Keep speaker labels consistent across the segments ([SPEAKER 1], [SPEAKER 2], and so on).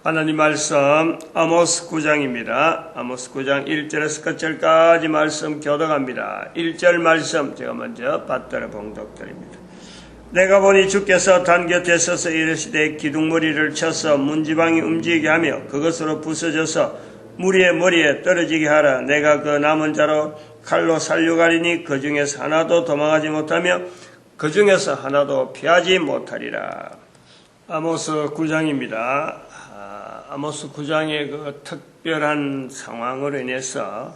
[SPEAKER 1] 하나님 말씀 아모스 9장입니다. 아모스 9장 1절에서 끝절까지 말씀 교독합니다. 1절 말씀 제가 먼저 받들어 봉독드립니다. 내가 보니 주께서 단 곁에 서서 이르시되 기둥머리를 쳐서 문지방이 움직이게 하며 그것으로 부서져서 무리의 머리에 떨어지게 하라. 내가 그 남은 자로 칼로 살려가리니 그 중에서 하나도 도망하지 못하며 그 중에서 하나도 피하지 못하리라. 아모스 9장입니다. 아모스 9장의 그 특별한 상황으로 인해서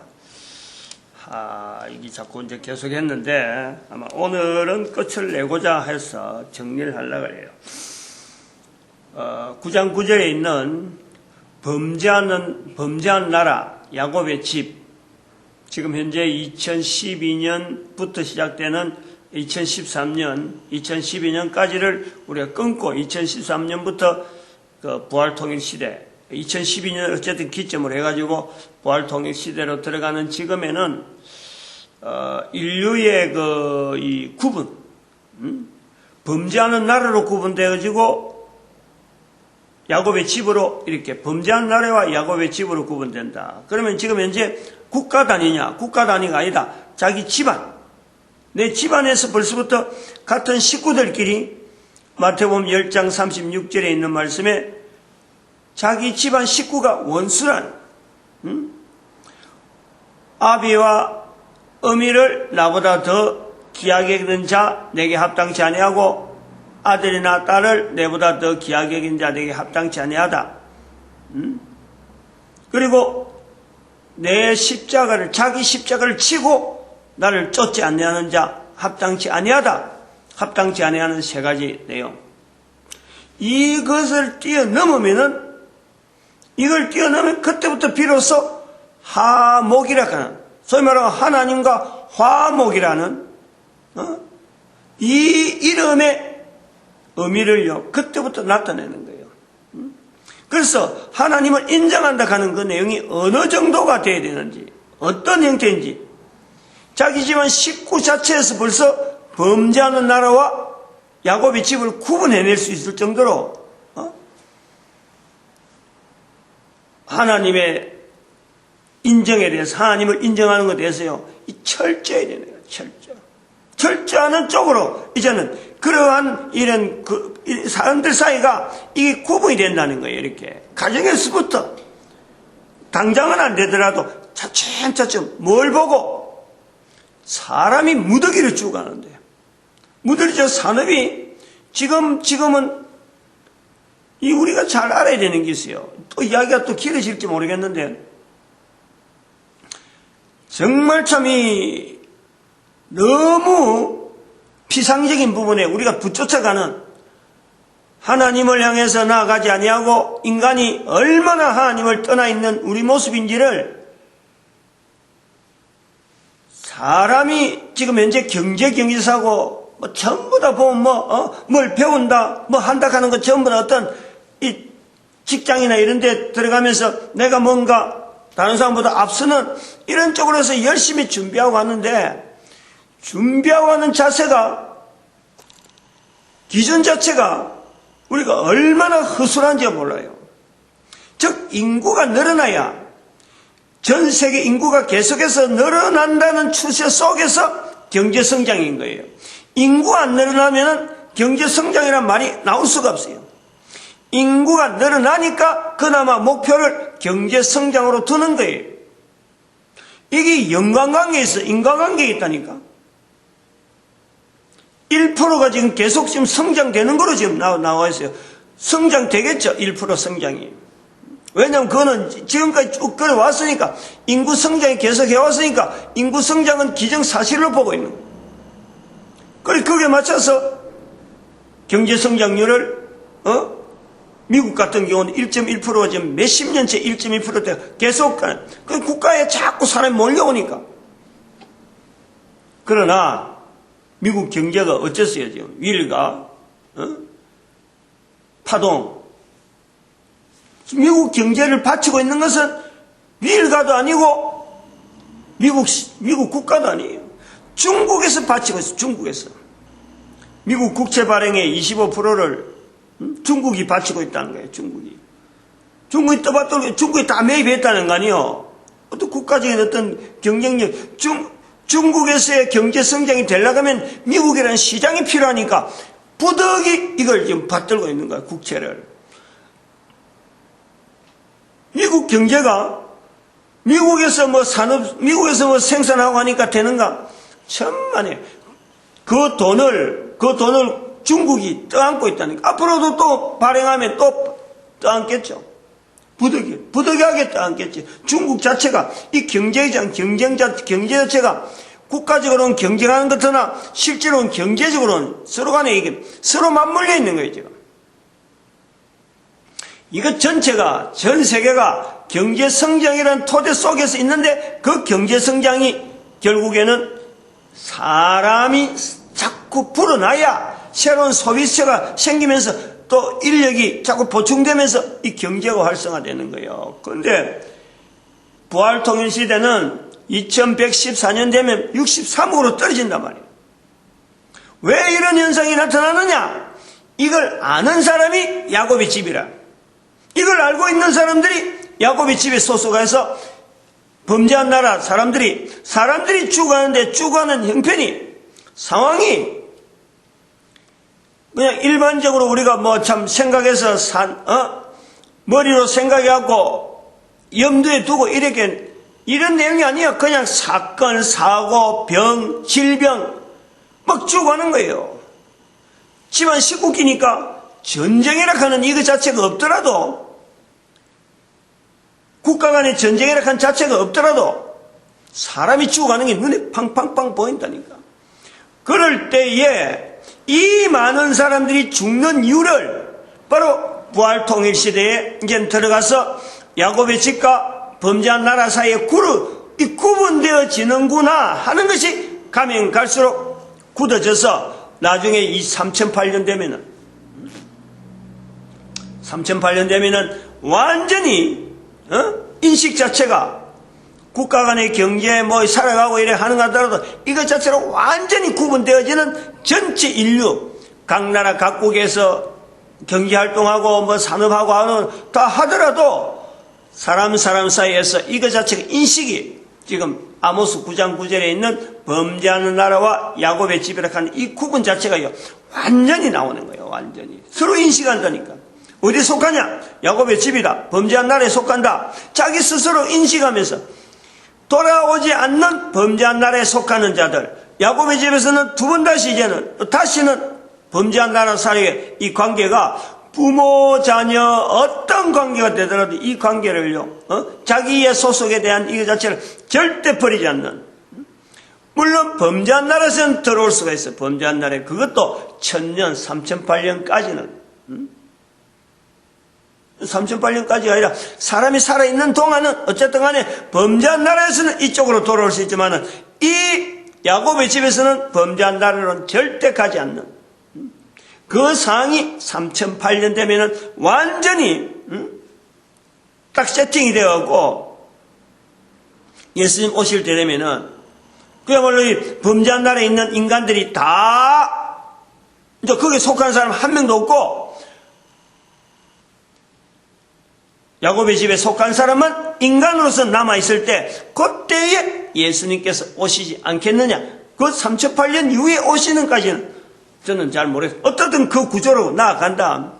[SPEAKER 1] 이게 자꾸 이제 계속했는데 아마 오늘은 끝을 내고자 해서 정리를 하려고 해요. 9장 9절에 있는 범죄한 나라 야곱의 집, 지금 현재 2012년부터 시작되는 2012년까지를 우리가 끊고 2013년부터 그 부활통일 시대, 2012년 어쨌든 기점으로 해가지고 부활통일 시대로 들어가는 지금에는 인류의 이 구분, 범죄하는 나라로 구분되어지고 야곱의 집으로 이렇게 범죄한 나라와 야곱의 집으로 구분된다. 그러면 지금 현재 국가 단위냐? 국가 단위가 아니다. 자기 집안, 내 집안에서 벌써부터 같은 식구들끼리 마태복음 10장 36절에 있는 말씀에 자기 집안 식구가 원수란 아비와 어미를 나보다 더 귀하게 여기는 자 내게 합당치 아니하고 아들이나 딸을 내보다 더 귀하게 여기는 자 내게 합당치 아니하다. 그리고 내 십자가를 자기 십자가를 치고 나를 쫓지 아니하는 자 합당치 아니하다. 합당치 아니하는 세 가지 내용. 이것을 이걸 뛰어넘으면 그때부터 비로소 화목이라 하는, 소위 말하면 하나님과 화목이라는 이 이름의 의미를요 그때부터 나타내는 거예요. 그래서 하나님을 인정한다 하는 그 내용이 어느 정도가 돼야 되는지, 어떤 형태인지, 자기 집안 식구 자체에서 벌써 범죄하는 나라와 야곱의 집을 구분해낼 수 있을 정도로 하나님의 인정에 대해서, 하나님을 인정하는 것에 대해서요 철저해야 되는 거예요. 철저하는 쪽으로 이제는 그러한 이런 사람들 사이가 이게 구분이 된다는 거예요. 이렇게 가정에서부터 당장은 안 되더라도 차츰차츰 뭘 보고 사람이 무더기를 쭉 가는데요. 무더기 산업이 지금은 우리가 잘 알아야 되는 게 있어요. 또 이야기가 또 길어질지 모르겠는데 정말 참 너무 피상적인 부분에 우리가 붙쫓아가는, 하나님을 향해서 나아가지 아니하고 인간이 얼마나 하나님을 떠나 있는 우리 모습인지를 사람이 지금 현재 경제사고 전부 다 보면 뭘 배운다, 한다 하는 것 전부 다 어떤 이 직장이나 이런 데 들어가면서 내가 뭔가 다른 사람보다 앞서는 이런 쪽으로 해서 열심히 준비하고 왔는데, 준비하고 하는 자세가, 기준 자체가 우리가 얼마나 허술한지 몰라요. 즉 인구가 늘어나야, 전 세계 인구가 계속해서 늘어난다는 추세 속에서 경제성장인 거예요. 인구가 안 늘어나면 경제성장이란 말이 나올 수가 없어요. 인구가 늘어나니까 그나마 목표를 경제성장으로 두는 거예요. 이게 연관관계에서 인과관계에 있다니까. 1%가 지금 계속 지금 성장되는 거로 지금 나와 있어요. 성장되겠죠. 1% 성장이. 왜냐하면 그거는 지금까지 쭉 끌어왔으니까, 인구 성장이 계속 해왔으니까 인구 성장은 기정사실로 보고 있는 거예요. 그리고 거기에 맞춰서 경제 성장률을 미국 같은 경우는 1.1%가 지금 몇십 년째 1.1%대 계속 가는, 그 국가에 자꾸 사람이 몰려오니까. 그러나 미국 경제가 어쨌어요? 지금 위일가 파동, 미국 경제를 받치고 있는 것은 위일가도 아니고 미국 국가도 아니에요. 중국에서 받치고 있어요. 중국에서. 미국 국채 발행의 25%를 중국이 받치고 있다는 거예요. 중국이. 중국이 떠받들고 중국이 다 매입했다는 거 아니요. 어떤 국가적인 어떤 경쟁력, 중국에서의 경제 성장이 되려면 미국이라는 시장이 필요하니까 부득이 이걸 지금 받들고 있는 거야, 국채를. 미국 경제가 미국에서 뭐 미국에서 뭐 생산하고 하니까 되는가? 천만에. 그 돈을 중국이 떠안고 있다니까. 앞으로도 또 발행하면 또 떠안겠죠. 부득이하게 떠안겠지. 중국 자체가 이 경제 자체가 국가적으로는 경쟁하는 것 하나 실제로는 경제적으로는 서로 간에 이게 서로 맞물려 있는 거예요, 지금. 이것 전체가, 전 세계가 경제 성장이라는 토대 속에서 있는데 그 경제 성장이 결국에는 사람이 자꾸 불어나야 새로운 소비처가 생기면서 또 인력이 자꾸 보충되면서 이 경제가 활성화되는 거예요. 그런데 부활통일 시대는 2114년 되면 63억으로 떨어진단 말이에요. 왜 이런 현상이 나타나느냐? 이걸 아는 사람이 야곱의 집이라. 이걸 알고 있는 사람들이 야곱의 집에 소속해서 범죄한 나라 사람들이 죽어가는데 죽어가는 형편이 상황이 그냥 일반적으로 우리가 뭐 참 생각해서 머리로 생각해갖고 염두에 두고 이런 내용이 아니에요. 그냥 사건, 사고, 병, 질병 막 죽어가는 거예요. 집안 식구끼니까 전쟁이라 하는 이거 자체가 없더라도 국가 간의 전쟁이라 하는 자체가 없더라도 사람이 죽어가는 게 눈에 팡팡팡 보인다니까. 그럴 때에 이 많은 사람들이 죽는 이유를 바로 부활통일 시대에 이제 들어가서 야곱의 집과 범죄한 나라 사이에 구분되어지는구나 하는 것이 가면 갈수록 굳어져서 나중에 이 3008년 되면은 완전히 인식 자체가 국가 간의 경제 뭐 살아가고 이래 하는 것 하더라도 이것 자체로 완전히 구분되어지는 전체 인류 각 나라 각국에서 경제활동하고 뭐 산업하고 하는 다 하더라도 사람 사이에서 이것 자체가 인식이 지금 아모스 9장 9절에 있는 범죄하는 나라와 야곱의 집이라 하는 이 구분 자체가 완전히 나오는 거예요. 완전히 서로 인식한다니까. 어디에 속하냐? 야곱의 집이다. 범죄한 나라에 속한다. 자기 스스로 인식하면서 돌아오지 않는 범죄한 나라에 속하는 자들. 야곱의 집에서는 두 번 다시는 범죄한 나라 사이의 이 관계가 부모, 자녀, 어떤 관계가 되더라도 이 관계를요, 자기의 소속에 대한 이 자체를 절대 버리지 않는. 물론 범죄한 나라에서는 들어올 수가 있어요. 범죄한 나라에. 그것도 1000년, 3008년까지는. 3008년까지가 아니라 사람이 살아있는 동안은 어쨌든 간에 범죄한 나라에서는 이쪽으로 돌아올 수 있지만은 이 야곱의 집에서는 범죄한 나라로는 절대 가지 않는 그 상황이 3008년 되면은 완전히 딱 세팅이 되어갖고 예수님 오실 때 되면은 그야말로 이 범죄한 나라에 있는 인간들이 다 이제 거기에 속한 사람 한 명도 없고 야곱의 집에 속한 사람은 인간으로서 남아있을 때 그때에 예수님께서 오시지 않겠느냐. 그 3008년 이후에 오시는까지는 저는 잘 모르겠어요. 어떻든 그 구조로 나아간다.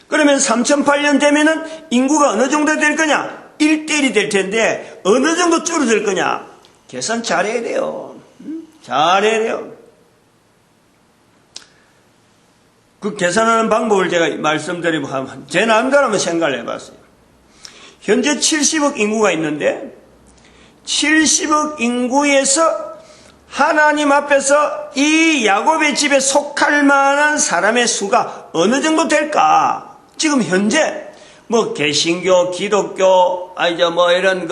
[SPEAKER 1] 그러면 3008년 되면은 인구가 어느 정도 될 거냐? 1대1이 될 텐데 어느 정도 줄어들 거냐? 계산 잘해야 돼요. 잘해야 돼요. 그 계산하는 방법을 제가 말씀드리고 제 나름대로 한번 생각을 해봤어요. 현재 70억 인구가 있는데 70억 인구에서 하나님 앞에서 이 야곱의 집에 속할 만한 사람의 수가 어느 정도 될까? 지금 현재 뭐 개신교, 기독교, 뭐 이런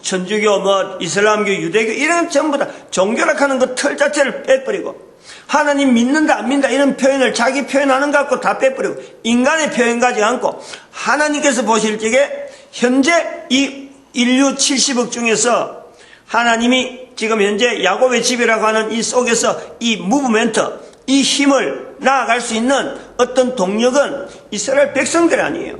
[SPEAKER 1] 천주교, 뭐 이슬람교, 유대교 이런 전부 다 종교라 하는 그 틀 자체를 빼버리고 하나님 믿는다 안 믿는다 이런 표현을 자기 표현하는 것 갖고 다 빼버리고 인간의 표현 가지고 않고 하나님께서 보실 적에 현재 이 인류 70억 중에서 하나님이 지금 현재 야곱의 집이라고 하는 이 속에서 이 무브멘트, 이 힘을 나아갈 수 있는 어떤 동력은 이스라엘 백성들 아니에요.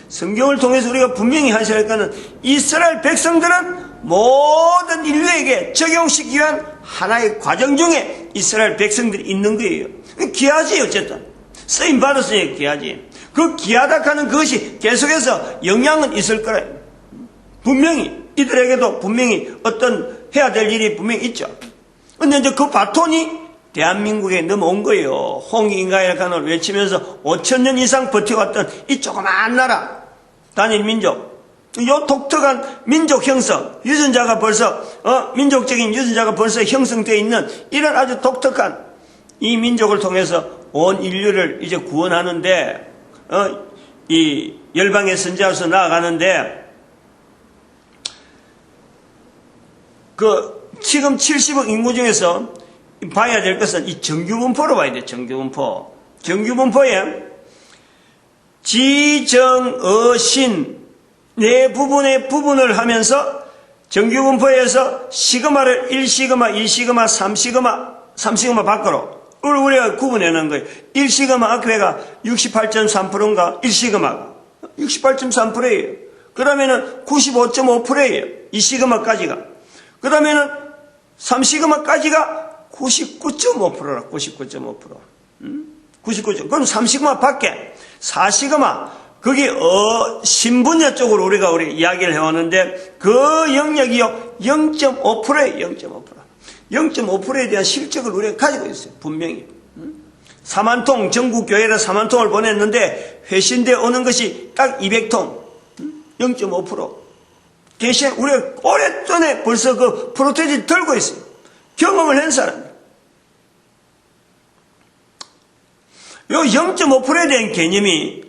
[SPEAKER 1] 성경을 통해서 우리가 분명히 하셔야 할 것은 이스라엘 백성들은 모든 인류에게 적용시키기 위한 하나의 과정 중에 이스라엘 백성들이 있는 거예요. 귀하지. 어쨌든 쓰임 받았으니까 귀하지. 그 귀하다 하는 그것이 계속해서 영향은 있을 거라요. 분명히 이들에게도 분명히 어떤 해야 될 일이 분명히 있죠. 근데 이제 그 바톤이 대한민국에 넘어온 거예요. 홍익인간이라는 단어를 외치면서 5,000년 이상 버텨왔던 이 조그마한 나라, 단일 민족, 요 독특한 민족 형성, 유전자가 벌써, 민족적인 유전자가 벌써 형성되어 있는 이런 아주 독특한 이 민족을 통해서 온 인류를 이제 구원하는데, 이 열방의 선지자로서 나아가는데, 지금 70억 인구 중에서 봐야 될 것은 이 정규분포로 봐야 돼. 정규분포. 정규분포에 지정어신 네 부분의 부분을 하면서 정규분포에서 시그마를 1시그마, 2시그마, 3시그마 밖으로 우리가 구분해 놓은 거예요. 1시그마 아크베가 68.3%인가 1시그마가 68.3%예요. 그러면은 95.5%예요. 2시그마까지가. 그러면은 3시그마까지가 99.5%라. 99.5%. 99. 그럼 3시그마 밖에 4시그마 거기 신분야 쪽으로 우리가 이야기를 해왔는데 그 영역이요 0.5%예요. 0.5%. 0.5%에 대한 실적을 우리가 가지고 있어요. 분명히. 4만통 전국교회로 4만통을 보냈는데 회신돼 오는 것이 딱 200통. 0.5%. 대신 우리가 오랫전에 벌써 그 프로테지를 들고 있어요. 경험을 한 사람. 요 0.5%에 대한 개념이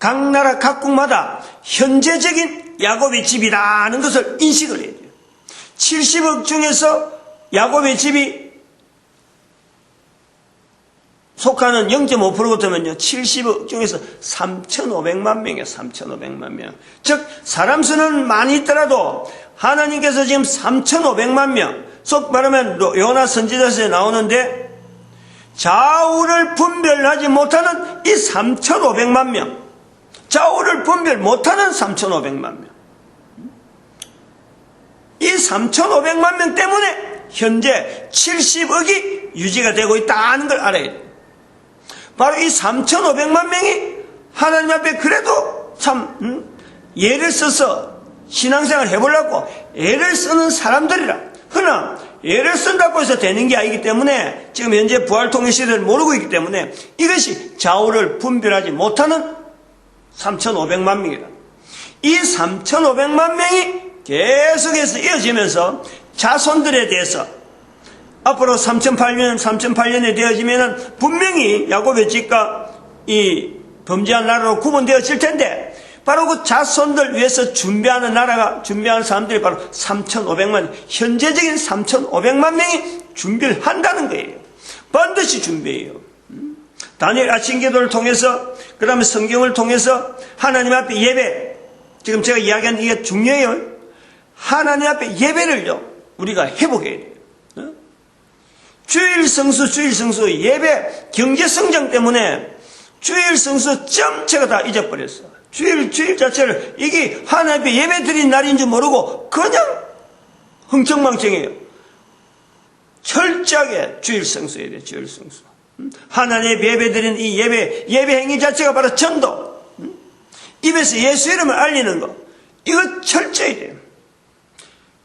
[SPEAKER 1] 각 나라 각국마다 현재적인 야곱의 집이라는 것을 인식을 해야 돼요. 70억 중에서 야곱의 집이 속하는 0.5% 같으면요, 70억 중에서 3,500만 명이에요, 3,500만 명. 즉, 사람 수는 많이 있더라도, 하나님께서 지금 3,500만 명, 속 말하면 요나 선지자서에 나오는데, 좌우를 분별하지 못하는 이 3,500만 명, 좌우를 분별 못하는 3,500만 명. 이 3,500만 명 때문에 현재 70억이 유지가 되고 있다는 걸 알아야 돼요. 바로 이 3,500만 명이 하나님 앞에 그래도 참 예를 써서 신앙생활을 해보려고 애를 쓰는 사람들이라. 그러나 애를 쓴다고 해서 되는 게 아니기 때문에 지금 현재 부활통일 시대를 모르고 있기 때문에 이것이 좌우를 분별하지 못하는 3,500만 명이다. 이 3,500만 명이 계속해서 이어지면서 자손들에 대해서 앞으로 3,008년에 되어지면은 분명히 야곱의 집과 이 범죄한 나라로 구분되어질 텐데 바로 그 자손들 위해서 준비하는 사람들이 바로 3,500만, 현재적인 3,500만 명이 준비를 한다는 거예요. 반드시 준비해요. 다니엘 아침 기도를 통해서, 그 다음에 성경을 통해서 하나님 앞에 예배, 지금 제가 이야기하는 이게 중요해요. 하나님 앞에 예배를요, 우리가 회복해야 돼요. 주일 성수 예배 경제 성장 때문에 주일 성수 전체가 다 잊어버렸어. 주일 자체를 이게 하나님 앞에 예배 드린 날인 줄 모르고 그냥 흥청망청해요. 철저하게 주일 성수해야 돼. 주일 성수. 하나님 예배 드린 이 예배 행위 자체가 바로 전도. 입에서 예수 이름을 알리는 거. 이거 철저히 돼요.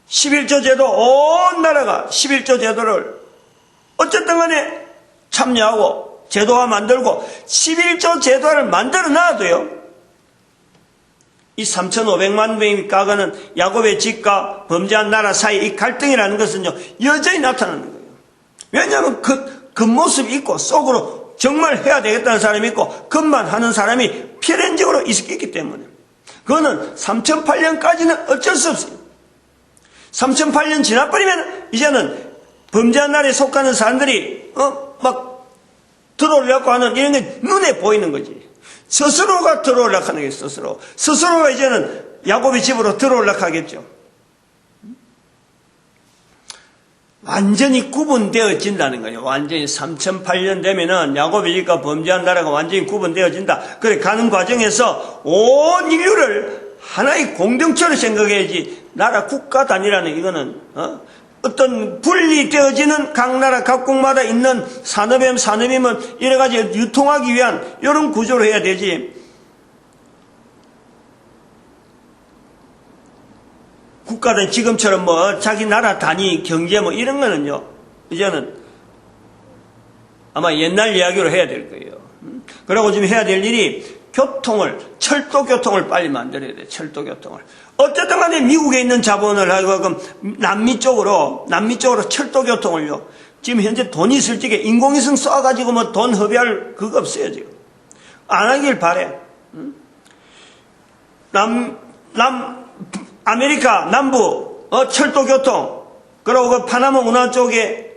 [SPEAKER 1] 11조 제도 온 나라가 11조 제도를 어쨌든 간에 참여하고 제도화 만들고 11조 제도화를 만들어 놔도요. 이 3,500만 명이 까가는 야곱의 집과 범죄한 나라 사이 이 갈등이라는 것은요. 여전히 나타나는 거예요. 왜냐하면 겉모습이 있고 속으로 정말 해야 되겠다는 사람이 있고 겉만 하는 사람이 필연적으로 있기 때문에 그거는 3,008년까지는 어쩔 수 없어요. 3,008년 지나버리면 이제는 범죄한 날에 속하는 사람들이 막 들어오려고 하는 이런 게 눈에 보이는 거지. 스스로가 들어오려고 하는 게 스스로가 이제는 야곱의 집으로 들어오려고 하겠죠. 완전히 구분되어진다는 거예요. 완전히 3008년 되면은 야곱의 집과 범죄한 나라가 완전히 구분되어진다. 그래 가는 과정에서 온 인류를 하나의 공동체로 생각해야지 나라 국가 단위라는 이거는 어떤 분리되어지는 각 나라 각국마다 있는 산업이면 여러 가지 유통하기 위한 이런 구조로 해야 되지. 국가는 지금처럼 뭐 자기 나라 단위 경제 뭐 이런 거는요 이제는 아마 옛날 이야기로 해야 될 거예요. 그리고 지금 해야 될 일이 철도 교통을 빨리 만들어야 돼. 철도 교통을. 어쨌든 간에 미국에 있는 자본을 하고 남미 쪽으로 철도 교통을요. 지금 현재 돈이 있을 적에 인공위성 쏴가지고 뭐 돈 허비할 그거 없어요 지금. 안 하길 바래. 아메리카 남부 철도 교통 그리고 그 파나마 운하 쪽에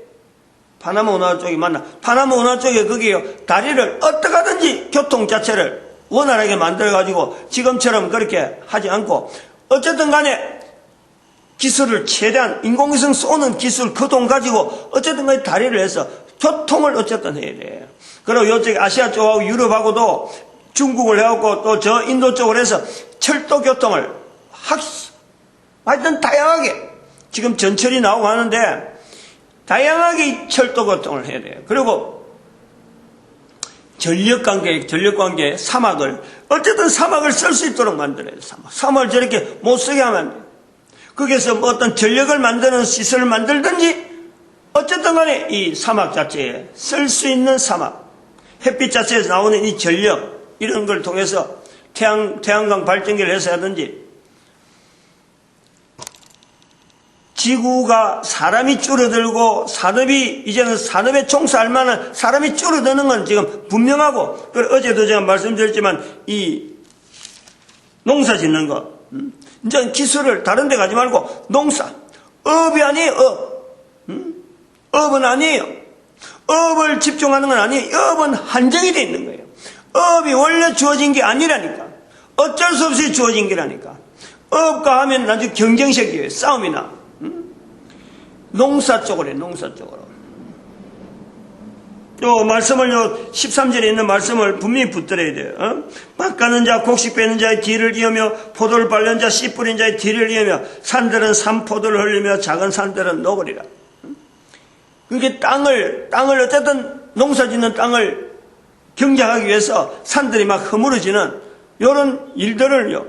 [SPEAKER 1] 맞나? 파나마 운하 쪽에 거기요 다리를 어떻게 하든지 교통 자체를 원활하게 만들어가지고 지금처럼 그렇게 하지 않고 어쨌든 간에 기술을 최대한 인공위성 쏘는 기술 그 돈 가지고 어쨌든 간에 다리를 해서 교통을 어쨌든 해야 돼. 그리고 이쪽 아시아 쪽하고 유럽하고도 중국을 해갖고 또 저 인도 쪽으로 해서 철도 교통을 하여튼 다양하게 지금 전철이 나오고 하는데 다양하게 철도 교통을 해야 돼요. 그리고 전력관계 사막을 어쨌든 사막을 쓸 수 있도록 만들어야 돼요. 사막을 저렇게 못 쓰게 하면 안 돼요. 거기에서 뭐 어떤 전력을 만드는 시설을 만들든지 어쨌든 간에 이 사막 자체에 쓸 수 있는 사막 햇빛 자체에서 나오는 이 전력 이런 걸 통해서 태양광 발전기를 해서 하든지 지구가 사람이 줄어들고 이제는 산업에 종사할 만한 사람이 줄어드는 건 지금 분명하고, 어제도 제가 말씀드렸지만, 이 농사 짓는 거, 이제 기술을 다른 데 가지 말고 농사, 업이 아니에요, 업은 아니에요. 업을 집중하는 건 아니에요. 업은 한정이 돼 있는 거예요. 업이 원래 주어진 게 아니라니까. 어쩔 수 없이 주어진 게라니까. 업과 하면 아주 경쟁식이에요. 싸움이나. 농사 쪽으로 해, 농사 쪽으로. 요 말씀을 13절에 있는 말씀을 분명히 붙들어야 돼요. 막 가는 자, 곡식 빼는 자의 뒤를 이으며, 포도를 밟는 자, 씨 뿌린 자의 뒤를 이으며, 산들은 산포도를 흘리며, 작은 산들은 녹으리라. 그게 땅을 어쨌든 농사 짓는 땅을 경작하기 위해서 산들이 막 허물어지는 요런 일들을요,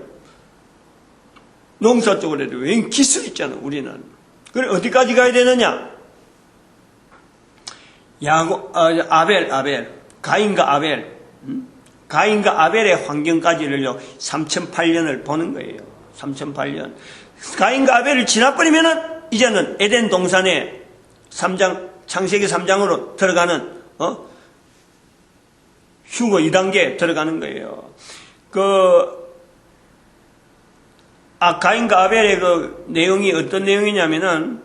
[SPEAKER 1] 농사 쪽으로 해도 왜 기술 있잖아, 우리는. 그래, 어디까지 가야 되느냐? 가인과 아벨의 환경까지를요, 3008년을 보는 거예요. 3008년. 가인과 아벨을 지나버리면은, 이제는 에덴 동산에 창세기 3장으로 들어가는, 휴거 2단계 들어가는 거예요. 가인과 아벨의 그 내용이 어떤 내용이냐면은,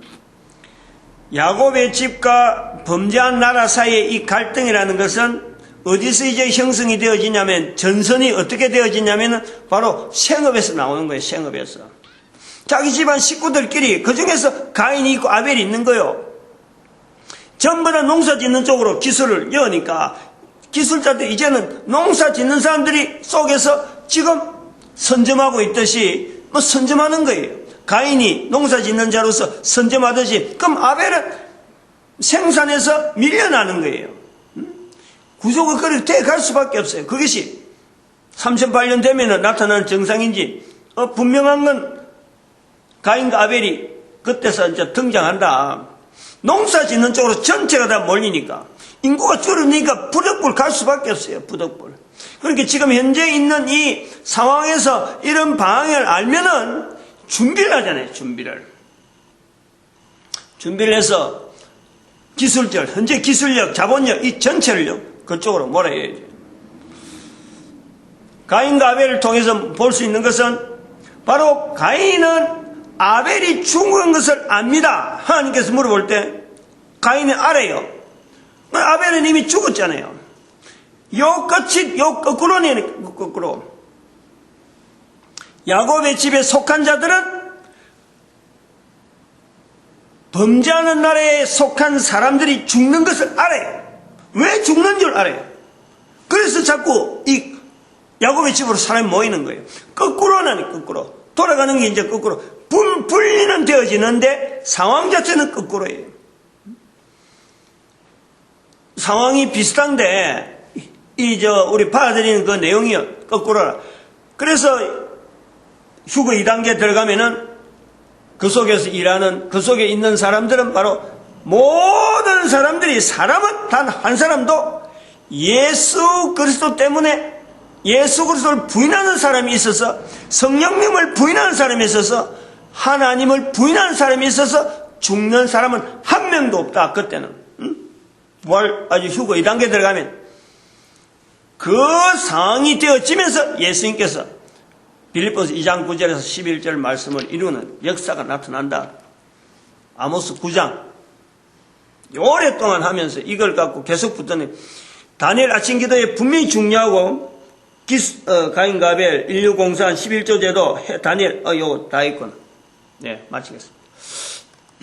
[SPEAKER 1] 야곱의 집과 범죄한 나라 사이의 이 갈등이라는 것은 어디서 이제 형성이 되어지냐면, 전선이 어떻게 되어지냐면은, 바로 생업에서 나오는 거예요, 생업에서. 자기 집안 식구들끼리, 그 중에서 가인이 있고 아벨이 있는 거예요. 전부 다 농사 짓는 쪽으로 기술을 여으니까, 기술자들, 이제는 농사 짓는 사람들이 속에서 지금 선점하고 있듯이, 선점하는 거예요. 가인이 농사 짓는 자로서 선점하듯이, 그럼 아벨은 생산해서 밀려나는 거예요. 구조가 그렇게 돼 갈 수밖에 없어요. 그것이 3008년 되면 나타나는 정상인지, 분명한 건 가인과 아벨이 그때서 이제 등장한다. 농사 짓는 쪽으로 전체가 다 몰리니까, 인구가 줄으니까 부득불 갈 수밖에 없어요. 부득불. 그러니까 지금 현재 있는 이 상황에서 이런 방향을 알면은 준비를 하잖아요. 준비를 해서 현재 기술력, 자본력 이 전체를요 그쪽으로 몰아야죠. 가인과 아벨을 통해서 볼 수 있는 것은 바로 가인은 아벨이 죽은 것을 압니다. 하나님께서 물어볼 때 가인은 알아요. 아벨은 이미 죽었잖아요. 거꾸로. 야곱의 집에 속한 자들은 범죄하는 나라에 속한 사람들이 죽는 것을 알아요. 왜 죽는 줄 알아요. 그래서 자꾸 이 야곱의 집으로 사람이 모이는 거예요. 거꾸로는 거꾸로. 돌아가는 게 이제 거꾸로. 분리는 되어지는데 상황 자체는 거꾸로예요. 상황이 비슷한데 우리 받아들이는 그 내용이 거꾸로라. 그래서 휴거 2단계 들어가면은 그 속에서 일하는, 그 속에 있는 사람들은 바로 모든 사람들이, 사람은 단 한 사람도 예수 그리스도 때문에, 예수 그리스도를 부인하는 사람이 있어서, 성령님을 부인하는 사람이 있어서, 하나님을 부인하는 사람이 있어서 죽는 사람은 한 명도 없다. 그때는 부활 아주 휴거 2단계 들어가면 그 상황이 되어지면서 예수님께서 빌립보서 2장 9절에서 11절 말씀을 이루는 역사가 나타난다. 아모스 9장 오랫동안 하면서 이걸 갖고 계속 붙더니 다니엘 아침 기도에 분명히 중요하고 가인 가벨 인류 공산 11조제도 다니엘 요거 다 있구나. 네, 마치겠습니다.